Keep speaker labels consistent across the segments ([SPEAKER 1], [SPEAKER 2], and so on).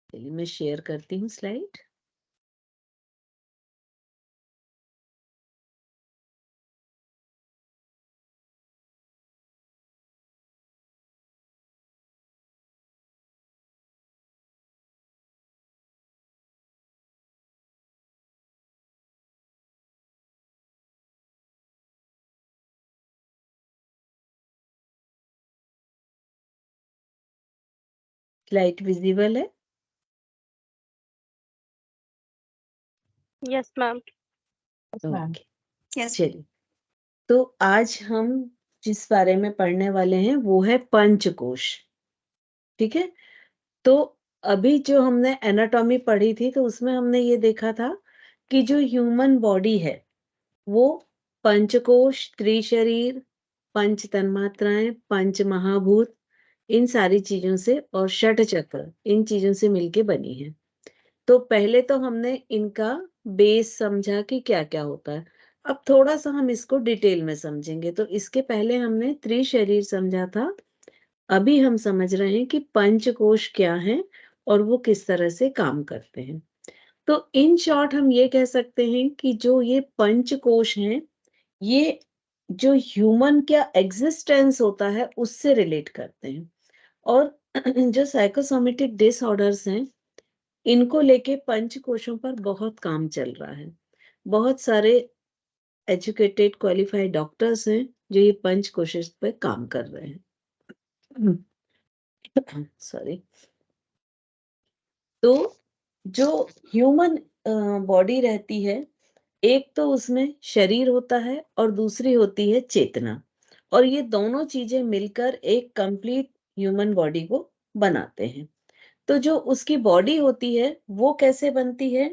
[SPEAKER 1] चलिए मैं शेयर करती हूँ स्लाइड। स्लाइड विजिबल है?
[SPEAKER 2] Yes ma'am.
[SPEAKER 1] ओके,
[SPEAKER 3] यस
[SPEAKER 1] चलिए। तो आज हम जिस बारे में पढ़ने वाले हैं वो है पंचकोश। ठीक है, तो अभी जो हमने एनाटॉमी पढ़ी थी तो उसमें हमने ये देखा था कि जो ह्यूमन बॉडी है वो पंचकोश, त्रिशरीर, पंच तन्मात्राएं, पंच महाभूत, इन सारी चीजों से और षट चक्र, इन चीजों से मिलके बनी है। तो पहले तो हमने इनका बेस समझा कि क्या क्या होता है। अब थोड़ा सा हम इसको डिटेल में समझेंगे। तो इसके पहले हमने त्रिशरीर समझा था, अभी हम समझ रहे हैं कि पंचकोश क्या है और वो किस तरह से काम करते हैं। तो इन शॉर्ट हम ये कह सकते हैं कि जो ये पंचकोश हैं, ये जो ह्यूमन का एग्जिस्टेंस होता है उससे रिलेट करते हैं। और जो साइकोसोमेटिक डिसऑर्डर्स हैं, इनको लेके पंचकोशों पर बहुत काम चल रहा है। बहुत सारे एजुकेटेड क्वालिफाइड डॉक्टर्स हैं जो ये पंचकोशों पे काम कर रहे हैं। सॉरी। तो जो ह्यूमन बॉडी रहती है, एक तो उसमें शरीर होता है और दूसरी होती है चेतना, और ये दोनों चीजें मिलकर एक कंप्लीट ह्यूमन बॉडी को बनाते हैं। तो जो उसकी बॉडी होती है वो कैसे बनती है?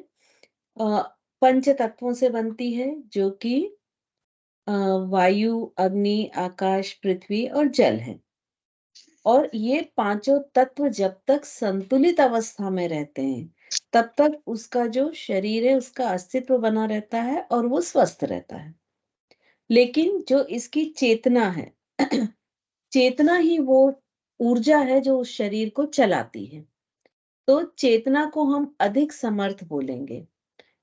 [SPEAKER 1] अ, पंच तत्वों से बनती है, जो कि वायु, अग्नि, आकाश, पृथ्वी और जल है। और ये पांचों तत्व जब तक संतुलित अवस्था में रहते हैं तब तक उसका जो शरीर है उसका अस्तित्व बना रहता है और वो स्वस्थ रहता है। लेकिन जो इसकी चेतना है, चेतना ही वो ऊर्जा है जो उस शरीर को चलाती है। तो चेतना को हम अधिक समर्थ बोलेंगे,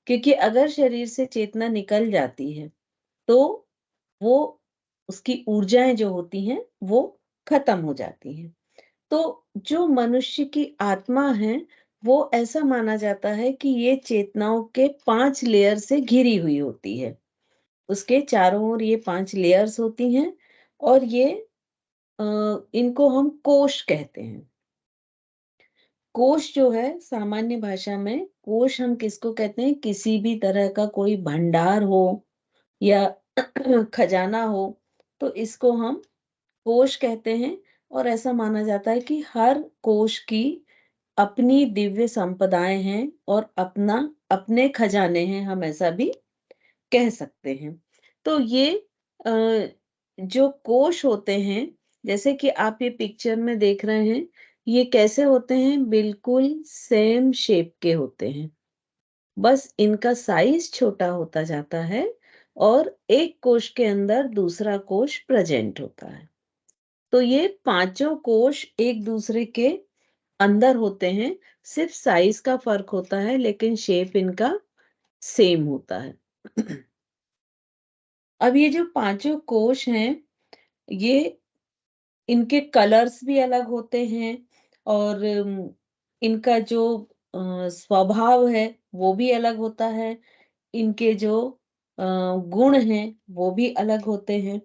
[SPEAKER 1] क्योंकि अगर शरीर से चेतना निकल जाती है तो वो उसकी ऊर्जाएं जो होती हैं वो खत्म हो जाती हैं। तो जो मनुष्य की आत्मा है वो ऐसा माना जाता है कि ये चेतनाओं के 5 लेयर से घिरी हुई होती है। उसके चारों ओर ये 5 लेयर्स होती हैं और ये इनको हम कोश कहते हैं। कोश जो है, सामान्य भाषा में कोश हम किसको कहते हैं? किसी भी तरह का कोई भंडार हो या खजाना हो तो इसको हम कोश कहते हैं। और ऐसा माना जाता है कि हर कोश की अपनी दिव्य संपदाएं हैं और अपना अपने खजाने हैं, हम ऐसा भी कह सकते हैं। तो ये जो कोश होते हैं, जैसे कि आप ये पिक्चर में देख रहे हैं, ये कैसे होते हैं? बिल्कुल सेम शेप के होते हैं, बस इनका साइज छोटा होता जाता है और एक कोश के अंदर दूसरा कोश प्रेजेंट होता है। तो ये पांचों कोश एक दूसरे के अंदर होते हैं, सिर्फ साइज का फर्क होता है लेकिन शेप इनका सेम होता है। अब ये जो पांचों कोश हैं, ये इनके कलर्स भी अलग होते हैं और इनका जो स्वभाव है वो भी अलग होता है। इनके जो गुण हैं वो भी अलग होते हैं।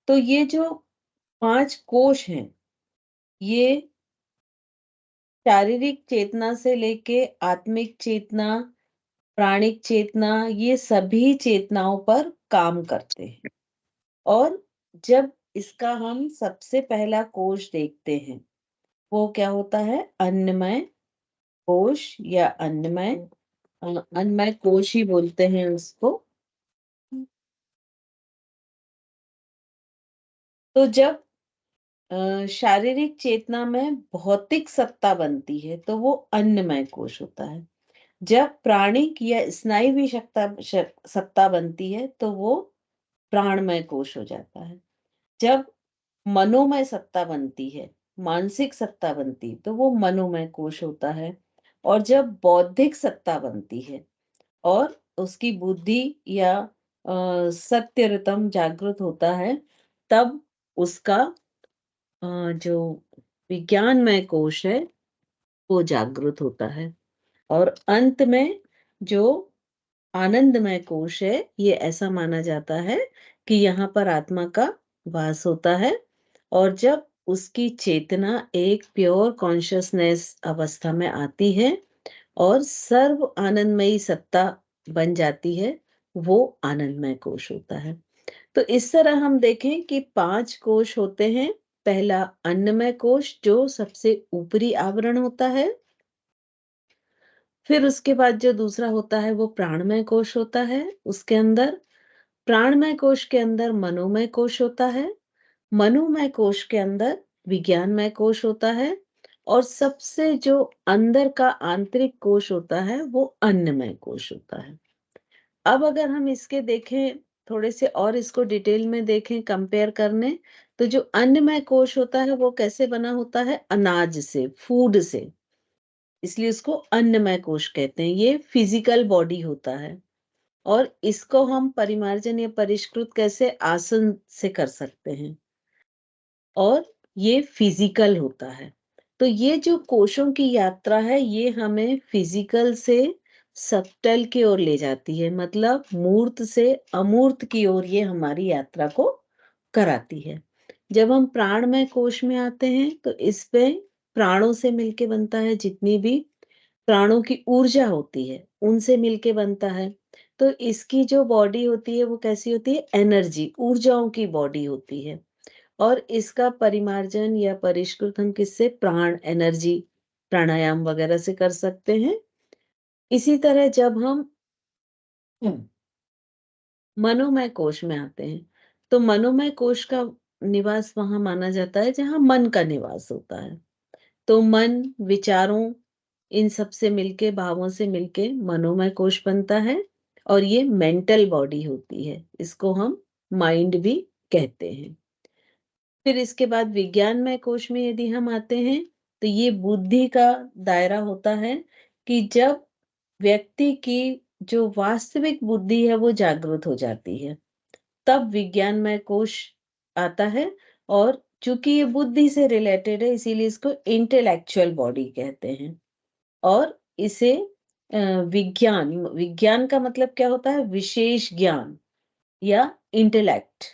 [SPEAKER 1] तो ये जो 5 कोश हैं, ये शारीरिक चेतना से लेके आत्मिक चेतना, प्राणिक चेतना, ये सभी चेतनाओं पर काम करते हैं। और जब इसका हम सबसे पहला कोश देखते हैं, वो क्या होता है? अन्नमय कोश या अन्नमय कोश ही बोलते हैं उसको। तो जब शारीरिक चेतना में भौतिक सत्ता बनती है तो वो अन्नमय कोश होता है। जब प्राणिक या स्नायु सत्ता बनती है तो वो प्राणमय कोश हो जाता है। जब मनोमय सत्ता बनती है, मानसिक सत्ता बनती, तो वो मनोमय कोश होता है। और जब बौद्धिक सत्ता बनती है और उसकी बुद्धि या सत्यरितम जागृत होता है, तब उसका जो विज्ञानमय कोश है, वो जागृत होता है। और अंत में जो आनंदमय कोश है, ये ऐसा माना जाता है कि यहाँ पर आत्मा का वास होता है। और जब उसकी चेतना एक प्योर कॉन्शियसनेस अवस्था में आती है और सर्व आनंदमयी सत्ता बन जाती है, वो आनंदमय कोश होता है। तो इस तरह हम देखें कि 5 कोश होते हैं। पहला अन्नमय कोश जो सबसे ऊपरी आवरण होता है। फिर उसके बाद जो दूसरा होता है वो प्राणमय कोश होता है। उसके अंदर प्राणमय कोश के अंदर मनोमय कोश होता है। मनोमय कोश के अंदर विज्ञानमय कोश होता है। और सबसे जो अंदर का आंतरिक कोश होता है वो अन्नमय कोश होता है। अब अगर हम इसके देखें, थोड़े से और इसको डिटेल में देखें, कंपेयर करने, तो जो अन्नमय कोश होता है वो कैसे बना होता है? अनाज से, फूड से। इसलिए उसको अन्नमय कोश कहते हैं। ये फिजिकल बॉडी होता है। और इसको हम परिमार्जन या परिष्कृत कैसे? आसन से कर सकते हैं। और ये फिजिकल होता है। तो ये जो कोशों की यात्रा है, ये हमें फिजिकल से सबटल की ओर ले जाती है। मतलब मूर्त से अमूर्त की ओर ये हमारी यात्रा को कराती है। जब हम प्राणमय कोश में आते हैं, तो इसमें प्राणों से मिलके बनता है। जितनी भी प्राणों की ऊर्जा होती है, उनसे मिलके बनता है। तो इसकी जो बॉडी होती है, वो कैसी होती है? एनर्जी, ऊर्जाओं की बॉडी होती है। और इसका परिमार्जन या परिष्कृत हम किससे? प्राण, एनर्जी, प्राणायाम वगैरह से कर सकते हैं। इसी तरह जब हम मनोमय कोश में आते हैं, तो मनोमय कोश का निवास वहां माना जाता है जहां मन का निवास होता है। तो मन, विचारों, इन सब से मिलके, भावों से मिलके मनोमय कोश बनता है। और ये मेंटल बॉडी होती है। इसको हम माइंड भी कहते हैं। फिर इसके बाद विज्ञानमय कोश में यदि हम आते हैं, तो ये बुद्धि का दायरा होता है कि जब व्यक्ति की जो वास्तविक बुद्धि है वो जागृत हो जाती है, तब विज्ञानमय कोश आता है। और चूंकि ये बुद्धि से रिलेटेड है, इसीलिए इसको इंटेलेक्चुअल बॉडी कहते हैं। और इसे विज्ञान विज्ञान का मतलब क्या होता है? विशेष ज्ञान या इंटेलेक्ट।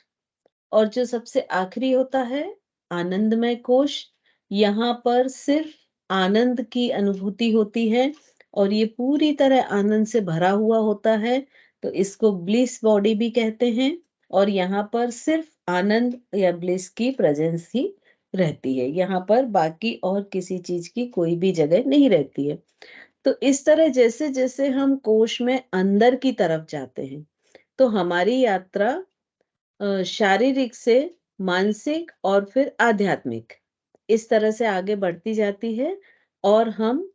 [SPEAKER 1] और जो सबसे आखिरी होता है आनंदमय कोश, यहाँ पर सिर्फ आनंद की अनुभूति होती है और ये पूरी तरह आनंद से भरा हुआ होता है। तो इसको ब्लिस बॉडी भी कहते हैं। और यहाँ पर सिर्फ आनंद या ब्लिस की प्रेजेंस ही रहती है। यहाँ पर बाकी और किसी चीज की कोई भी जगह नहीं रहती है। तो इस तरह जैसे जैसे हम कोश में अंदर की तरफ जाते हैं, तो हमारी यात्रा शारीरिक से मानसिक और फिर आध्यात्मिक, इस तरह से आगे बढ़ती जाती है। और हम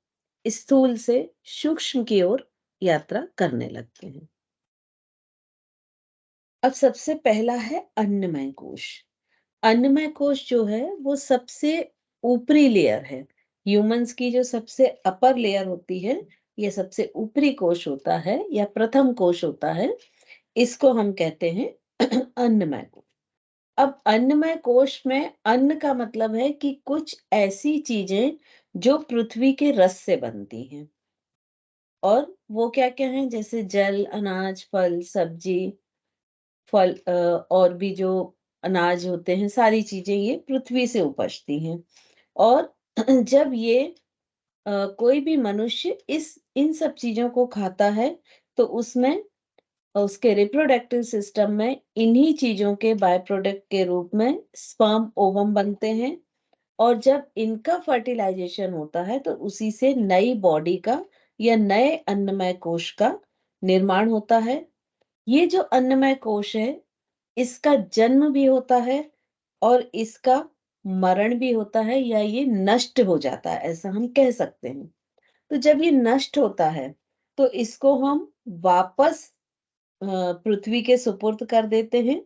[SPEAKER 1] स्थूल से सूक्ष्म की ओर यात्रा करने लगते हैं। अब सबसे पहला है अन्नमय कोश। अन्नमय कोश जो है वो सबसे ऊपरी लेयर है। ह्यूमंस की जो सबसे अपर लेयर होती है, ये सबसे ऊपरी कोश होता है या प्रथम कोश होता है। इसको हम कहते हैं अन्नमय कोश। अब अन्नमय कोश में अन्न का मतलब है कि कुछ ऐसी चीजें जो पृथ्वी के रस से बनती हैं। और वो क्या-क्या हैं? जैसे जल, अनाज, फल, सब्जी, और भी जो अनाज होते हैं, सारी चीजें ये पृथ्वी से उपजती हैं। और जब ये कोई भी मनुष्य इस इन सब चीजों को खाता है, तो उसमें उसके रिप्रोडक्टिव सिस्टम में इन्हीं चीजों के बाय प्रोडक्ट के रूप में स्पर्म, ओवम बनते हैं। और जब इनका फर्टिलाइजेशन होता है, तो उसी से नई बॉडी का या नए अन्नमय कोश का निर्माण होता है। ये जो अन्नमय कोश है, इसका जन्म भी होता है और इसका मरण भी होता है, या ये नष्ट हो जाता है, ऐसा हम कह सकते हैं। तो जब ये नष्ट होता है, तो इसको हम वापस पृथ्वी के सुपुर्द कर देते हैं।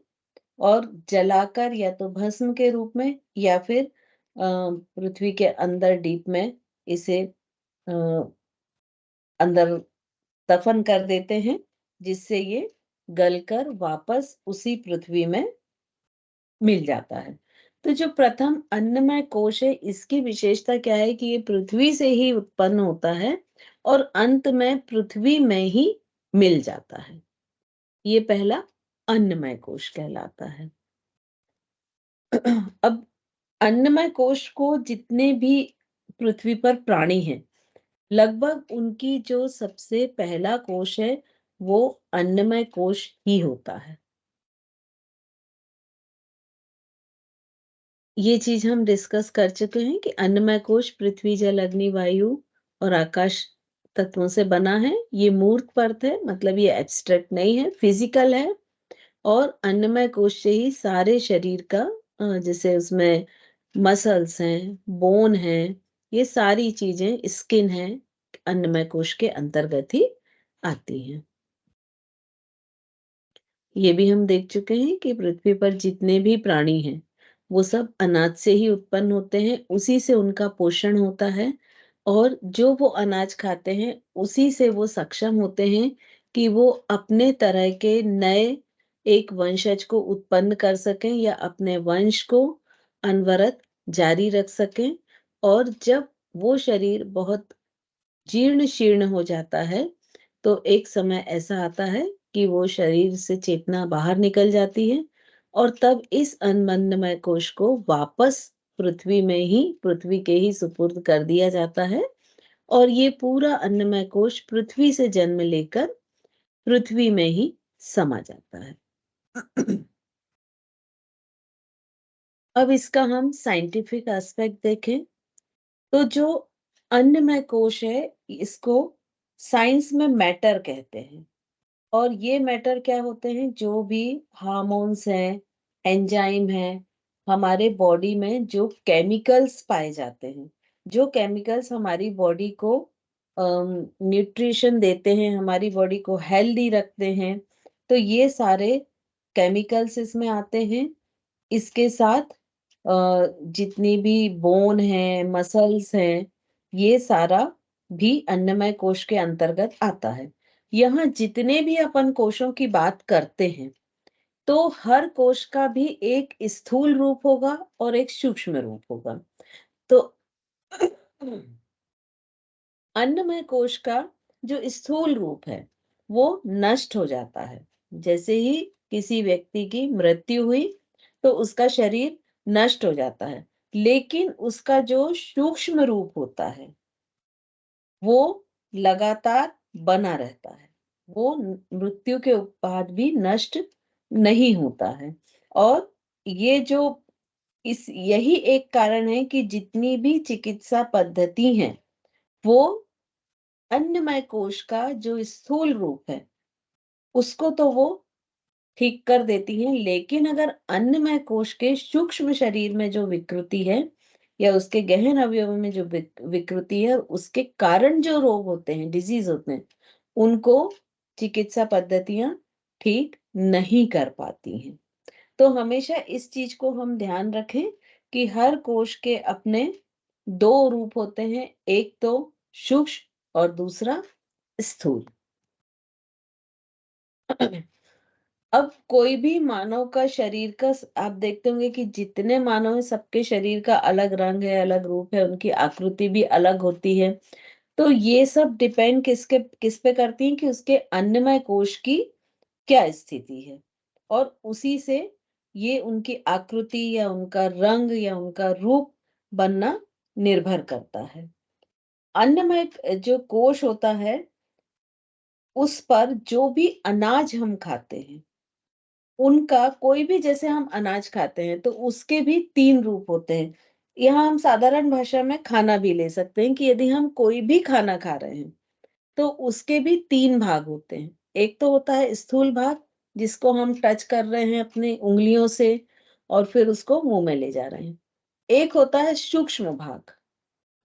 [SPEAKER 1] और जलाकर या तो भस्म के रूप में या फिर पृथ्वी के अंदर डीप में इसे अ, अंदर दफन कर देते हैं, जिससे ये गलकर वापस उसी पृथ्वी में मिल जाता है। तो जो प्रथम अन्नमय कोश है, इसकी विशेषता क्या है कि ये पृथ्वी से ही उत्पन्न होता है और अंत में पृथ्वी में ही मिल जाता है। ये पहला अन्नमय कोश कहलाता है। अब अन्नमय कोश को जितने भी पृथ्वी पर प्राणी हैं, लगभग उनकी जो सबसे पहला कोश है, वो अन्नमय कोश ही होता है। ये चीज़ हम डिस्कस कर चुके हैं कि अन्नमय कोश पृथ्वी, जल, अग्नि, वायु और आकाश तत्वों से बना है। ये मूर्त परत है, मतलब ये एब्स्ट्रैक्ट नहीं है, फिजिकल है। और अन्नमय कोश से ही सारे शरीर का जैसे उसमें मसल्स हैं, बोन है, ये सारी चीजें, स्किन है, अन्नमय कोश के अंतर्गत ही आती हैं। ये भी हम देख चुके हैं कि पृथ्वी पर जितने भी प्राणी हैं, वो सब अनाज से ही उत्पन्न होते हैं, उसी से उनका पोषण होता है और जो वो अनाज खाते हैं, उसी से वो सक्षम होते हैं कि वो अपने तरह के नए एक वंशज को उत्पन्न कर सकें या अपने वंश को अनवरत जारी रख सकें। और जब वो शरीर बहुत जीर्ण शीर्ण हो जाता है, तो एक समय ऐसा आता है कि वो शरीर से चेतना बाहर निकल जाती है और तब इस अन्नमय कोश को वापस पृथ्वी के ही सुपुर्द कर दिया जाता है और ये पूरा अन्नमय कोश पृथ्वी से जन्म लेकर पृथ्वी में ही समा जाता है। अब इसका हम साइंटिफिक एस्पेक्ट देखें, तो जो अन्नमय कोश है, इसको साइंस में मैटर कहते हैं। और ये मैटर क्या होते हैं, जो भी हार्मोन्स हैं, एंजाइम हैं, हमारे बॉडी में जो केमिकल्स पाए जाते हैं, जो केमिकल्स हमारी बॉडी को न्यूट्रिशन देते हैं, हमारी बॉडी को हेल्दी रखते हैं, तो ये सारे केमिकल्स इसमें आते हैं। इसके साथ जितनी भी बोन है, मसल्स हैं, ये सारा भी अन्नमय कोश के अंतर्गत आता है। यहाँ जितने भी अपन कोशों की बात करते हैं, तो हर कोश का भी एक स्थूल रूप होगा और एक सूक्ष्म रूप होगा। तो अन्नमय कोश का जो स्थूल रूप है, वो नष्ट हो जाता है। जैसे ही किसी व्यक्ति की मृत्यु हुई, तो उसका शरीर नष्ट हो जाता है। लेकिन उसका जो सूक्ष्म रूप होता है, वो लगातार बना रहता है। वो मृत्यु के बाद भी नष्ट नहीं होता है। और ये जो इस यही एक कारण है कि जितनी भी चिकित्सा पद्धति हैं, वो अन्नमय कोश का जो स्थूल रूप है, उसको तो वो ठीक कर देती हैं, लेकिन अगर अन्नमय कोश के सूक्ष्म शरीर में जो विकृति है या उसके गहन अवयवों में जो विकृति है, उसके कारण जो रोग होते हैं, डिजीज होते हैं, उनको चिकित्सा पद्धतियां ठीक नहीं कर पाती हैं। तो हमेशा इस चीज को हम ध्यान रखें कि हर कोश के अपने दो रूप होते हैं, एक तो सूक्ष्म और दूसरा स्थूल। अब कोई भी मानव का शरीर का आप देखते होंगे कि जितने मानव है, सबके शरीर का अलग रंग है, अलग रूप है, उनकी आकृति भी अलग होती है। तो ये सब डिपेंड किस पे करती है कि उसके अन्नमय कोश की क्या स्थिति है और उसी से ये उनकी आकृति या उनका रंग या उनका रूप बनना निर्भर करता है। अन्नमय जो कोश होता है, उस पर जो भी अनाज हम खाते हैं, उनका कोई भी, जैसे हम अनाज खाते हैं तो उसके भी 3 रूप होते हैं। यहाँ हम साधारण भाषा में खाना भी ले सकते हैं कि यदि हम कोई भी खाना खा रहे हैं, तो उसके भी 3 भाग होते हैं। एक तो होता है स्थूल भाग, जिसको हम टच कर रहे हैं अपनी उँगलियों से और फिर उसको मुँह में ले जा रहे हैं। एक होता है सूक्ष्म भाग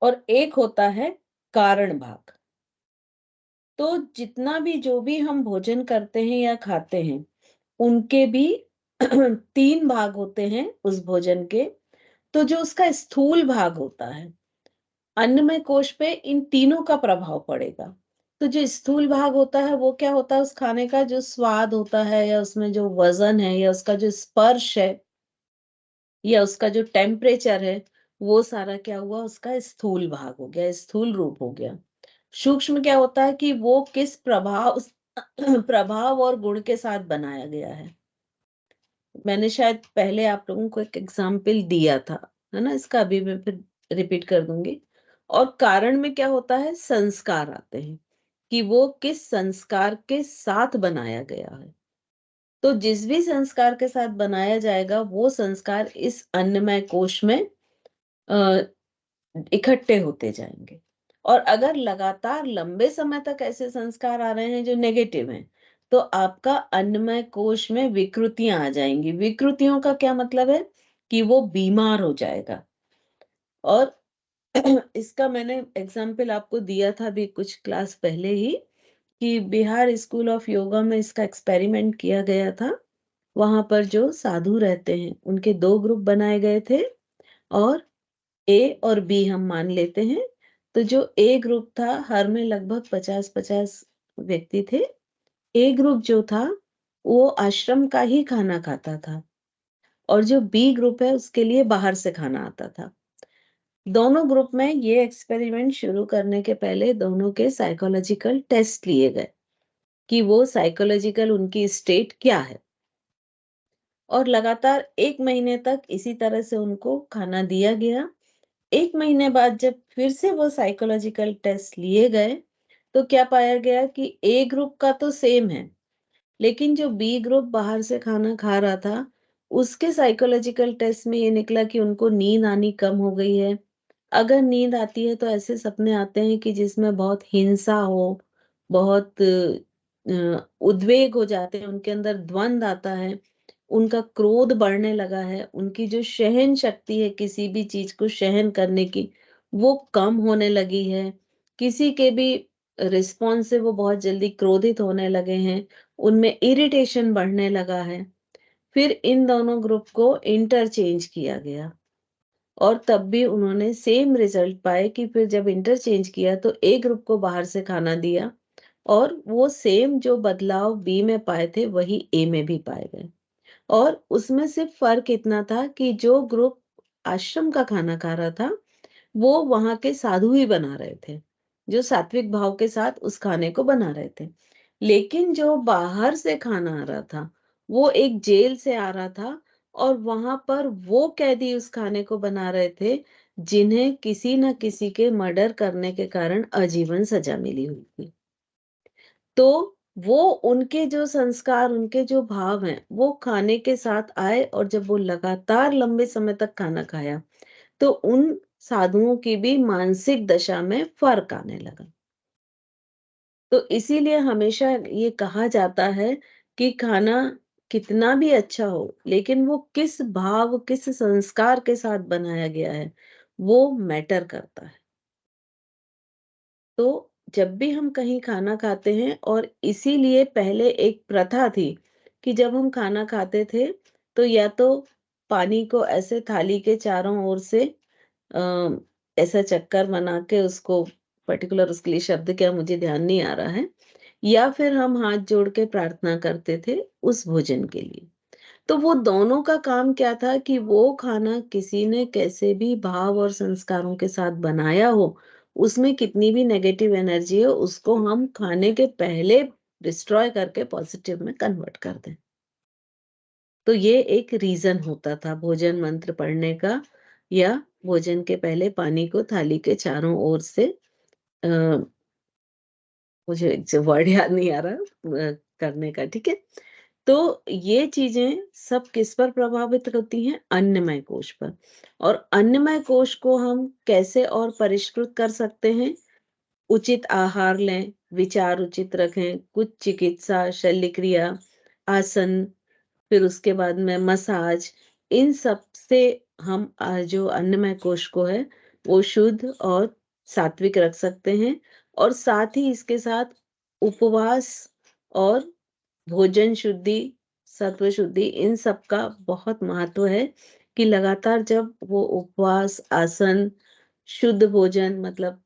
[SPEAKER 1] और एक होता है कारण भाग। तो जितना भी जो भी हम भोजन करते हैं या खाते हैं, उनके भी 3 भाग होते हैं उस भोजन के, तो जो उसका स्थूल भाग होता है, अन्नमय कोश पे इन तीनों का प्रभाव पड़ेगा। तो जो स्थूल भाग होता है वो क्या होता है, उस खाने का जो स्वाद होता है या उसमें जो वज़न है या उसका जो स्पर्श है या उसका जो टेम्परेचर है, वो सारा क्या हुआ, उसका स्थूल भाग हो गया, स्थूल रूप हो गया। सूक्ष्म क्या होता है कि वो किस प्रभाव प्रभाव और गुण के साथ बनाया गया है। मैंने शायद पहले आप लोगों को एक एग्जाम्पल दिया था, है ना? इसका अभी मैं फिर रिपीट कर दूंगी। और कारण में क्या होता है, संस्कार आते हैं कि वो किस संस्कार के साथ बनाया गया है। तो जिस भी संस्कार के साथ बनाया जाएगा वो संस्कार इस अन्नमय कोश में अ, इकट्ठे होते जाएंगे। और अगर लगातार लंबे समय तक ऐसे संस्कार आ रहे हैं जो नेगेटिव हैं, तो आपका अन्नमय कोश में विकृतियां आ जाएंगी। विकृतियों का क्या मतलब है कि वो बीमार हो जाएगा। और इसका मैंने एग्जाम्पल आपको दिया था अभी कुछ क्लास पहले ही, कि बिहार स्कूल ऑफ योगा में इसका एक्सपेरिमेंट किया गया था। वहां पर जो साधु रहते हैं उनके 2 ग्रुप बनाए गए थे, और ए और बी हम मान लेते हैं। तो जो ए ग्रुप था, हर में लगभग 50-50 व्यक्ति थे। ए ग्रुप जो था वो आश्रम का ही खाना खाता था, और जो बी ग्रुप है उसके लिए बाहर से खाना आता था। दोनों ग्रुप में ये एक्सपेरिमेंट शुरू करने के पहले दोनों के साइकोलॉजिकल टेस्ट लिए गए कि वो साइकोलॉजिकल उनकी स्टेट क्या है। और लगातार 1 महीने तक इसी तरह से उनको खाना दिया गया। 1 महीने बाद जब फिर से वो साइकोलॉजिकल टेस्ट लिए गए, तो क्या पाया गया कि ए ग्रुप का तो सेम है, लेकिन जो बी ग्रुप बाहर से खाना खा रहा था, उसके साइकोलॉजिकल टेस्ट में ये निकला कि उनको नींद आनी कम हो गई है। अगर नींद आती है तो ऐसे सपने आते हैं कि जिसमें बहुत हिंसा हो, बहुत उद्वेग हो जाते हैं, उनके अंदर द्वंद आता है, उनका क्रोध बढ़ने लगा है, उनकी जो सहन शक्ति है किसी भी चीज को सहन करने की, वो कम होने लगी है। किसी के भी रिस्पॉन्स से वो बहुत जल्दी क्रोधित होने लगे हैं, उनमें इरिटेशन बढ़ने लगा है। फिर इन दोनों ग्रुप को इंटरचेंज किया गया, और तब भी उन्होंने सेम रिजल्ट पाए कि फिर जब इंटरचेंज किया तो ए ग्रुप को बाहर से खाना दिया, और वो सेम जो बदलाव बी में पाए थे वही ए में भी पाए गए। और उसमें सिर्फ फर्क इतना था कि जो ग्रुप आश्रम का खाना खा रहा था, वो वहां के साधु ही बना रहे थे, जो सात्विक भाव के साथ उस खाने को बना रहे थे। लेकिन जो बाहर से खाना आ रहा था, वो एक जेल से आ रहा था, और वहां पर वो कैदी उस खाने को बना रहे थे जिन्हें किसी न किसी के मर्डर करने के कारण आजीवन सजा मिली हुई थी। तो वो उनके जो संस्कार, उनके जो भाव हैं, वो खाने के साथ आए, और जब वो लगातार लंबे समय तक खाना खाया, तो उन साधुओं की भी मानसिक दशा में फर्क आने लगा। तो इसीलिए हमेशा ये कहा जाता है कि खाना कितना भी अच्छा हो, लेकिन वो किस भाव, किस संस्कार के साथ बनाया गया है, वो मैटर करता है। तो जब भी हम कहीं खाना खाते हैं, और इसीलिए पहले एक प्रथा थी कि जब हम खाना खाते थे, तो या तो पानी को ऐसे थाली के चारों ओर से अ, ऐसा चक्कर बना के उसको, पर्टिकुलर उसके लिए शब्द क्या मुझे ध्यान नहीं आ रहा है, या फिर हम हाथ जोड़ के प्रार्थना करते थे उस भोजन के लिए। तो वो दोनों का काम क्या था कि वो खाना किसी ने कैसे भी भाव और संस्कारों के साथ बनाया हो, उसमें कितनी भी नेगेटिव एनर्जी हो, उसको हम खाने के पहले डिस्ट्रॉय करके पॉजिटिव में कन्वर्ट कर दें। तो ये एक रीजन होता था भोजन मंत्र पढ़ने का, या भोजन के पहले पानी को थाली के चारों ओर से, अ, मुझे वर्ड याद नहीं आ रहा, करने का, ठीक है। तो ये चीजें सब किस पर प्रभावित होती हैं, अन्नमय कोश पर। और अन्नमय कोश को हम कैसे और परिष्कृत कर सकते हैं, उचित आहार लें, विचार उचित रखें, कुछ चिकित्सा, शल्य क्रिया, आसन, फिर उसके बाद में मसाज, इन सब से हम जो अन्नमय कोश को है वो शुद्ध और सात्विक रख सकते हैं। और साथ ही इसके साथ उपवास और भोजन शुद्धि, सत्व शुद्धि, इन सब का बहुत महत्व है कि लगातार जब वो उपवास, आसन, शुद्ध भोजन मतलब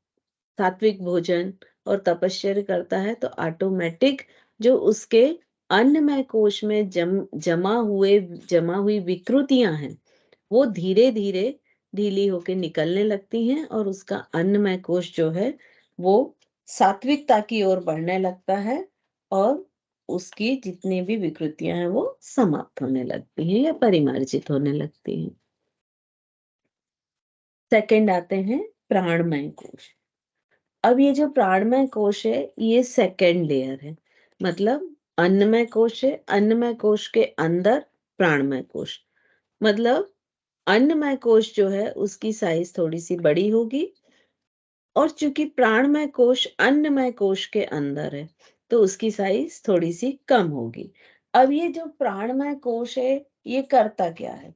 [SPEAKER 1] सात्विक भोजन और तपश्चर्या करता है तो ऑटोमेटिक जो उसके अन्नमय कोश में जमा हुई विकृतियां हैं वो धीरे धीरे ढीली होके निकलने लगती हैं और उसका अन्नमय कोश जो है वो सात्विकता की ओर बढ़ने लगता है और उसकी जितनी भी विकृतियां हैं वो समाप्त होने लगती हैं या परिमार्जित होने लगती हैं। सेकंड आते हैं प्राणमय कोश। अब ये जो प्राणमय कोश है ये सेकेंड लेयर है, मतलब अन्नमय कोश है, अन्नमय कोश के अंदर प्राणमय कोश, मतलब अन्नमय कोश जो है उसकी साइज थोड़ी सी बड़ी होगी और चूंकि प्राणमय कोश अन्नमय कोश के अंदर है तो उसकी साइज थोड़ी सी कम होगी। अब ये जो प्राणमय कोश है ये करता क्या है,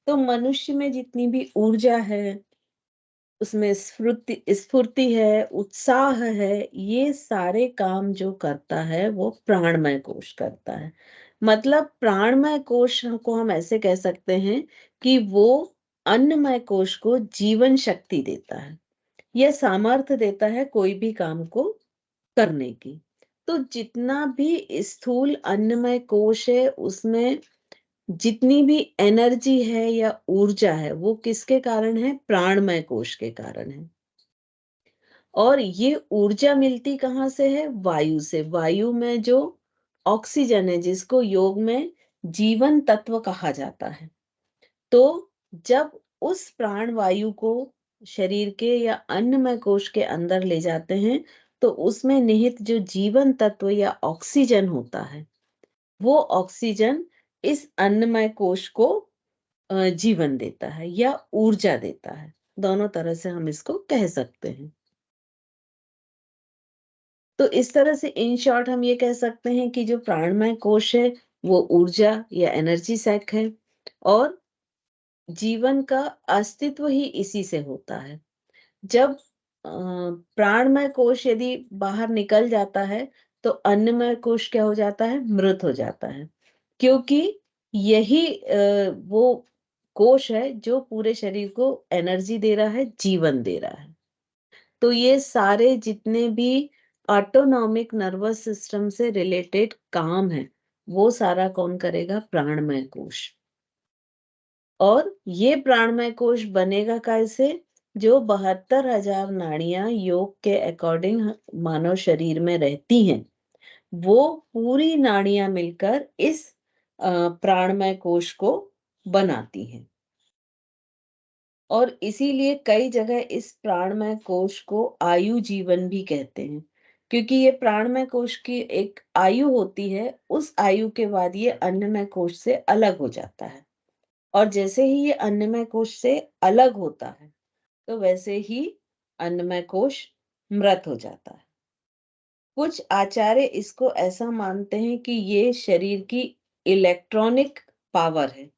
[SPEAKER 1] तो मनुष्य में जितनी भी ऊर्जा है उसमें स्फूर्ति स्फूर्ति है, उत्साह है, ये सारे काम जो करता है वो प्राणमय कोश करता है। मतलब प्राणमय कोश को हम ऐसे कह सकते हैं कि वो अन्नमय कोश को जीवन शक्ति देता है, यह सामर्थ्य देता है कोई भी काम को करने की। तो जितना भी स्थूल अन्नमय कोश है उसमें जितनी भी एनर्जी है या ऊर्जा है वो किसके कारण है, प्राणमय कोश के कारण है। और ये ऊर्जा मिलती कहाँ से है, वायु से। वायु में जो ऑक्सीजन है जिसको योग में जीवन तत्व कहा जाता है, तो जब उस प्राण वायु को शरीर के या अन्नमय कोश के अंदर ले जाते हैं तो उसमें निहित जो जीवन तत्व या ऑक्सीजन होता है वो ऑक्सीजन इस अन्नमय कोश को जीवन देता है या ऊर्जा देता है। दोनों तरह से हम इसको कह सकते हैं। तो इस तरह से इन शॉर्ट हम ये कह सकते हैं कि जो प्राणमय कोश है वो ऊर्जा या एनर्जी सैक है और जीवन का अस्तित्व ही इसी से होता है। जब प्राणमय कोश यदि बाहर निकल जाता है तो अन्नमय कोश क्या हो जाता है, मृत हो जाता है, क्योंकि यही वो कोश है जो पूरे शरीर को एनर्जी दे रहा है, जीवन दे रहा है। तो ये सारे जितने भी ऑटोनॉमिक नर्वस सिस्टम से रिलेटेड काम है वो सारा कौन करेगा, प्राणमय कोश। और ये प्राणमय कोश बनेगा कैसे, जो 72,000 नाड़ियां योग के अकॉर्डिंग मानव शरीर में रहती हैं वो पूरी नाड़ियां मिलकर इस प्राणमय कोश को बनाती हैं। और इसीलिए कई जगह इस प्राणमय कोश को आयु जीवन भी कहते हैं, क्योंकि ये प्राणमय कोश की एक आयु होती है, उस आयु के बाद ये अन्नमय कोश से अलग हो जाता है। और जैसे ही ये अन्नमय कोश से अलग होता है तो वैसे ही अन्नमय कोश मृत हो जाता है। कुछ आचार्य इसको ऐसा मानते हैं कि ये शरीर की इलेक्ट्रॉनिक पावर है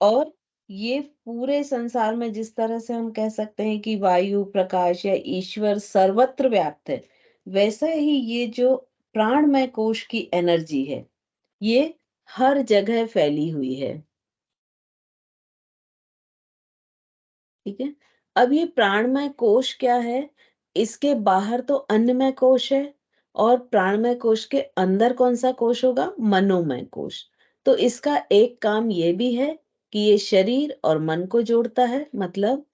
[SPEAKER 1] और ये पूरे संसार में जिस तरह से हम कह सकते हैं कि वायु, प्रकाश या ईश्वर सर्वत्र व्याप्त है, वैसा ही ये जो प्राणमय कोश की एनर्जी है, ये हर जगह फैली हुई है। ठीक है। अब ये प्राणमय कोश क्या है, इसके बाहर तो अन्नमय कोश है और प्राणमय कोश के अंदर कौन सा कोश होगा, मनोमय कोश। तो इसका एक काम ये भी है कि ये शरीर और मन को जोड़ता है, मतलब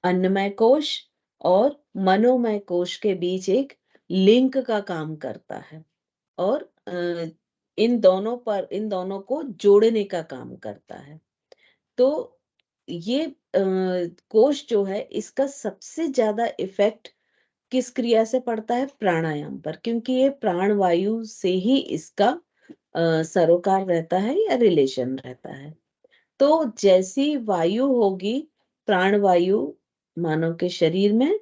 [SPEAKER 1] अन्नमय कोश और मनोमय कोश के बीच एक लिंक का काम करता है और इन दोनों को जोड़ने का काम करता है। तो ये कोष जो है इसका सबसे ज्यादा इफेक्ट किस क्रिया से पड़ता है, प्राणायाम पर, क्योंकि ये प्राण वायु से ही इसका सरोकार रहता है या रिलेशन रहता है। तो जैसी वायु होगी प्राण वायु मानव के शरीर में,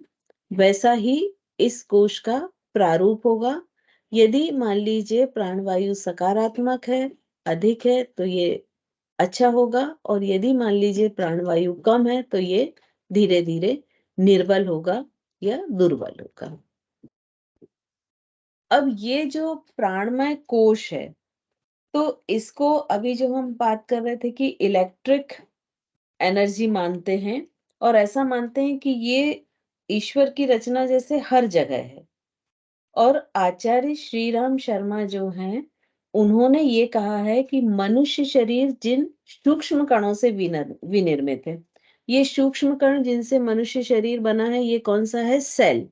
[SPEAKER 1] वैसा ही इस कोश का प्रारूप होगा। यदि मान लीजिए प्राणवायु सकारात्मक है, अधिक है, तो ये अच्छा होगा और यदि मान लीजिए प्राणवायु कम है तो ये धीरे धीरे निर्बल होगा या दुर्बल होगा। अब ये जो प्राणमय कोश है तो इसको अभी जो हम बात कर रहे थे कि इलेक्ट्रिक एनर्जी मानते हैं और ऐसा मानते हैं कि ये ईश्वर की रचना जैसे हर जगह है। और आचार्य श्रीराम शर्मा जो हैं, उन्होंने ये कहा है कि मनुष्य शरीर जिन सूक्ष्म कणों से विनिर्मित है। ये सूक्ष्म कण जिनसे मनुष्य शरीर बना है, ये कौन-सा है? सेल।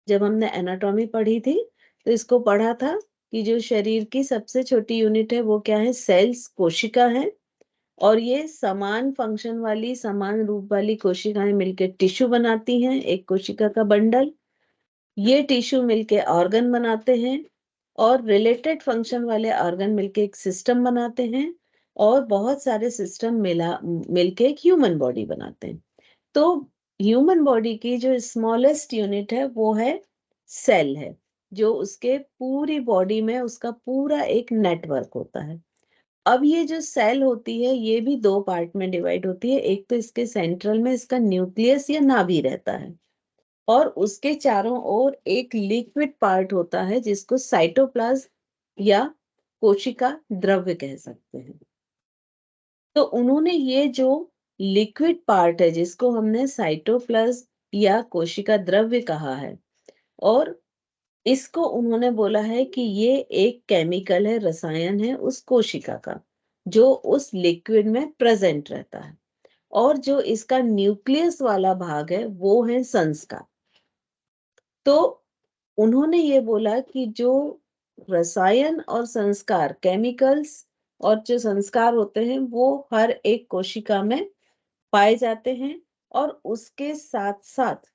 [SPEAKER 1] जब हमने एनाटॉमी पढ़ी थी, तो इसको पढ़ा था कि जो शरीर की सबसे छोटी यूनिट है, वो क्या है? सेल्स, कोशिका है। और ये समान फंक्शन वाली, समान रूप वाली कोशिकाएँ मिलके टिश्यू बनाती हैं, एक कोशिका का बंडल। ये टिश्यू मिलके ऑर्गन बनाते हैं और रिलेटेड फंक्शन वाले ऑर्गन मिलके एक सिस्टम बनाते हैं और बहुत सारे सिस्टम मिलके एक ह्यूमन बॉडी बनाते हैं। तो ह्यूमन बॉडी की जो स्मॉलेस्ट यूनिट है वो है सेल है, जो उसके पूरी बॉडी में उसका पूरा एक नेटवर्क होता है। अब ये जो सेल होती है, ये भी 2 पार्ट में डिवाइड होती है। एक तो इसके सेंट्रल में इसका न्यूक्लियस या नाभि रहता है और उसके चारों ओर एक लिक्विड पार्ट होता है जिसको साइटोप्लाज्म या कोशिका द्रव्य कह सकते हैं। तो उन्होंने ये जो लिक्विड पार्ट है जिसको हमने साइटोप्लाज्म या कोशिका द्रव्य कहा है और इसको उन्होंने बोला है कि ये एक केमिकल है, रसायन है उस कोशिका का, जो उस लिक्विड में प्रेजेंट रहता है। और जो इसका न्यूक्लियस वाला भाग है, वो है संस्कार। तो उन्होंने ये बोला कि जो रसायन और संस्कार, केमिकल्स और जो संस्कार होते हैं, वो हर एक कोशिका में पाए जाते हैं और उसके साथ-साथ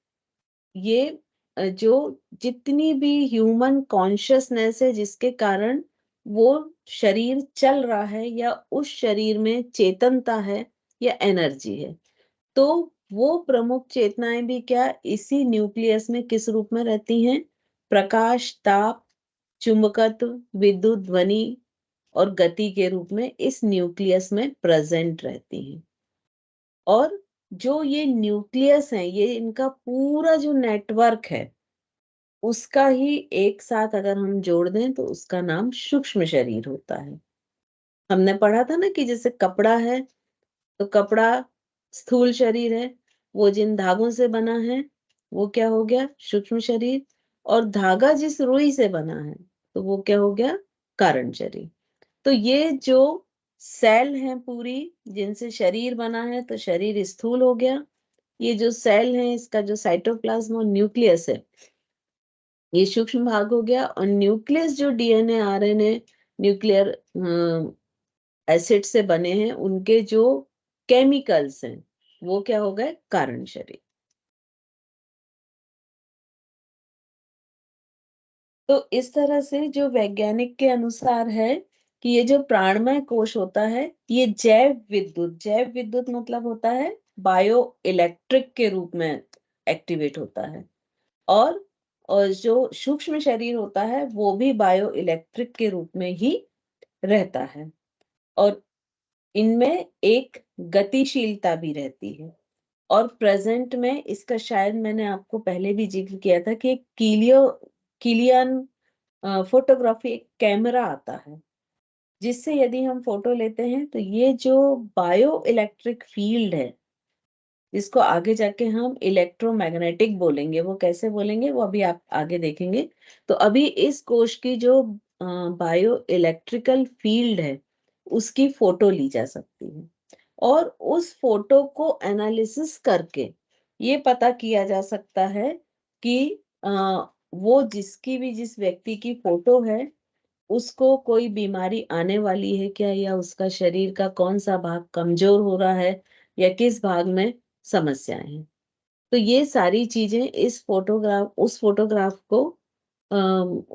[SPEAKER 1] ये जो जितनी भी ह्यूमन कॉन्शियसनेस है जिसके कारण वो शरीर चल रहा है या उस शरीर में चेतनता है या एनर्जी है, तो वो प्रमुख चेतनाएं भी क्या इसी न्यूक्लियस में किस रूप में रहती हैं? प्रकाश, ताप, चुंबकत्व, विद्युत, ध्वनि और गति के रूप में इस न्यूक्लियस में प्रेजेंट रहती हैं। और जो ये न्यूक्लियस है, ये इनका पूरा जो नेटवर्क है, उसका ही एक साथ अगर हम जोड़ दें तो उसका नाम सूक्ष्म शरीर होता है। हमने पढ़ा था ना कि जैसे कपड़ा है, तो कपड़ा स्थूल शरीर है, वो जिन धागों से बना है, वो क्या हो गया? सूक्ष्म शरीर। और धागा जिस रुई से बना है, तो वो क्या हो गया? कारण शरीर। तो ये जो सेल हैं पूरी, जिनसे शरीर बना है, तो शरीर स्थूल हो गया। ये जो सेल है, इसका जो साइटोप्लाज्म और न्यूक्लियस है, ये सूक्ष्म भाग हो गया। और न्यूक्लियस जो डीएनए, आरएनए, न्यूक्लियर एसिड से बने हैं, उनके जो केमिकल्स हैं, वो क्या हो गए? कारण शरीर। तो इस तरह से जो वैज्ञानिक के अनुसार है कि ये जो प्राणमय कोश होता है, ये जैव विद्युत मतलब होता है बायो इलेक्ट्रिक के रूप में एक्टिवेट होता है। और जो सूक्ष्म शरीर होता है, वो भी बायो इलेक्ट्रिक के रूप में ही रहता है। और इनमें एक गतिशीलता भी रहती है। और प्रेजेंट में इसका शायद मैंने आपको पहले भी जिक्र किया था कि किलियन फोटोग्राफी एक कैमरा आता है, जिससे यदि हम फोटो लेते हैं तो ये जो बायो इलेक्ट्रिक फील्ड है, जिसको आगे जाके हम इलेक्ट्रोमैग्नेटिक बोलेंगे, वो कैसे बोलेंगे वो अभी आप आगे देखेंगे। तो अभी इस कोश की जो बायो इलेक्ट्रिकल फील्ड है, उसकी फोटो ली जा सकती है और उस फोटो को एनालिसिस करके ये पता किया जा सकता है कि अ, वो जिस व्यक्ति की फोटो है, उसको कोई बीमारी आने वाली है क्या, या उसका शरीर का कौन-सा भाग कमज़ोर हो रहा है या किस भाग में समस्याएँ हैं। तो ये सारी चीज़ें इस उस फ़ोटोग्राफ को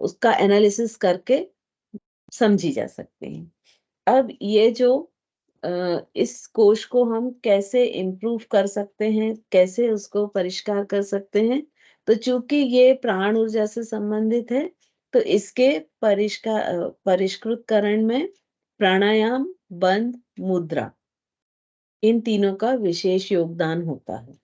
[SPEAKER 1] उसका एनालिसिस करके समझी जा सकती हैं। अब ये जो इस कोश को हम कैसे इम्प्रूव कर सकते हैं, कैसे उसको परिष्कार कर सकते हैं, तो चूँकि ये प्राण ऊर्जा से संबंधित है, तो इसके परिष्कृतकरण में प्राणायाम, बंध, मुद्रा, इन तीनों का विशेष योगदान होता है।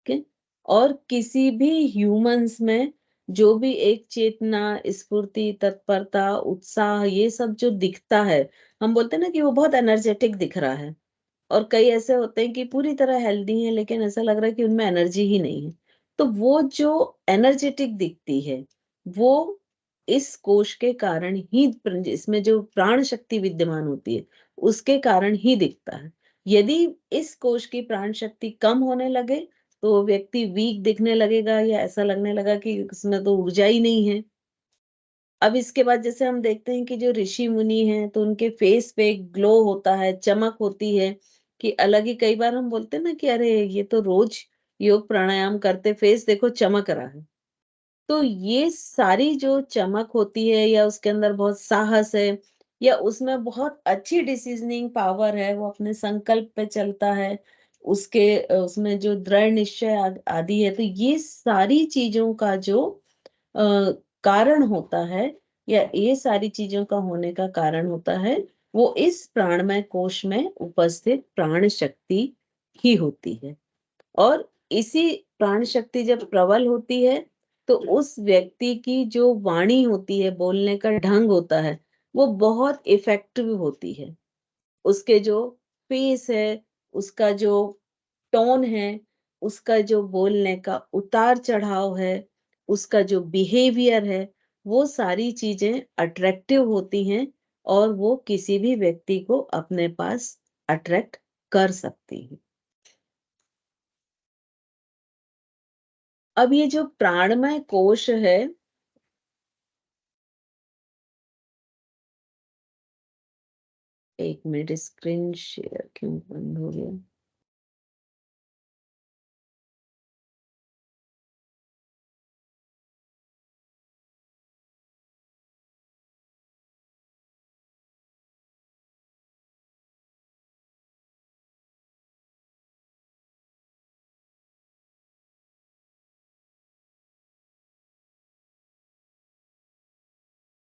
[SPEAKER 1] ठीक है? और किसी भी ह्यूमन्स में जो भी एक चेतना, स्फूर्ति, तत्परता, उत्साह ये सब जो दिखता है, हम बोलते हैं ना कि वो बहुत एनर्जेटिक दिख रहा है। और कई ऐसे होते हैं कि पूरी तरह हेल्दी हैं लेकिन ऐसा लग रहा है कि उनमें एनर्जी ही नहीं है। तो वो जो एनर्जेटिक दिखती है, वो इस कोष के कारण ही इसमें जो प्राण शक्ति विद्यमान होती है, उसके कारण ही दिखता है। यदि इस कोष की प्राण शक्ति कम होने लगे, तो व्यक्ति वीक दिखने लगेगा या ऐसा लगने लगा कि इसमें तो ऊर्जा ही नहीं है। अब इसके बाद जैसे हम देखते हैं कि जो ऋषि मुनि हैं तो उनके फेस पे एक ग्लो होता है, चमक होती है कि अलग ही। कई बार हम बोलते हैं ना कि अरे ये तो रोज योग प्राणायाम करते, फेस देखो चमक रहा है। तो ये सारी जो चमक होती है या उसके अंदर बहुत साहस है या उसमें बहुत अच्छी डिसीजनिंग पावर है, वो अपने संकल्प पे चलता है, उसके उसमें जो दृढ़ निश्चय आदि है, तो ये सारी चीजों का जो अ, कारण होता है या ये सारी चीज़ों का होने का कारण होता है, वो इस प्राणमय कोश में उपस्थित प्राण शक्ति ही होती है। और इसी प्राण शक्ति जब प्रबल होती है, तो उस व्यक्ति की जो वाणी होती है, बोलने का ढंग होता है, वो बहुत इफ़ेक्टिव होती है। उसके जो फेस है, उसका जो टोन है, उसका जो बोलने का उतार-चढ़ाव है, उसका जो बिहेवियर है, वो सारी चीज़ें अट्रैक्टिव होती हैं और वो किसी भी व्यक्ति को अपने पास अट्रैक्ट कर सकती हैं। अब ये जो प्राणमय कोश है, 1 मिनट, स्क्रीन शेयर क्यों बंद हो गया?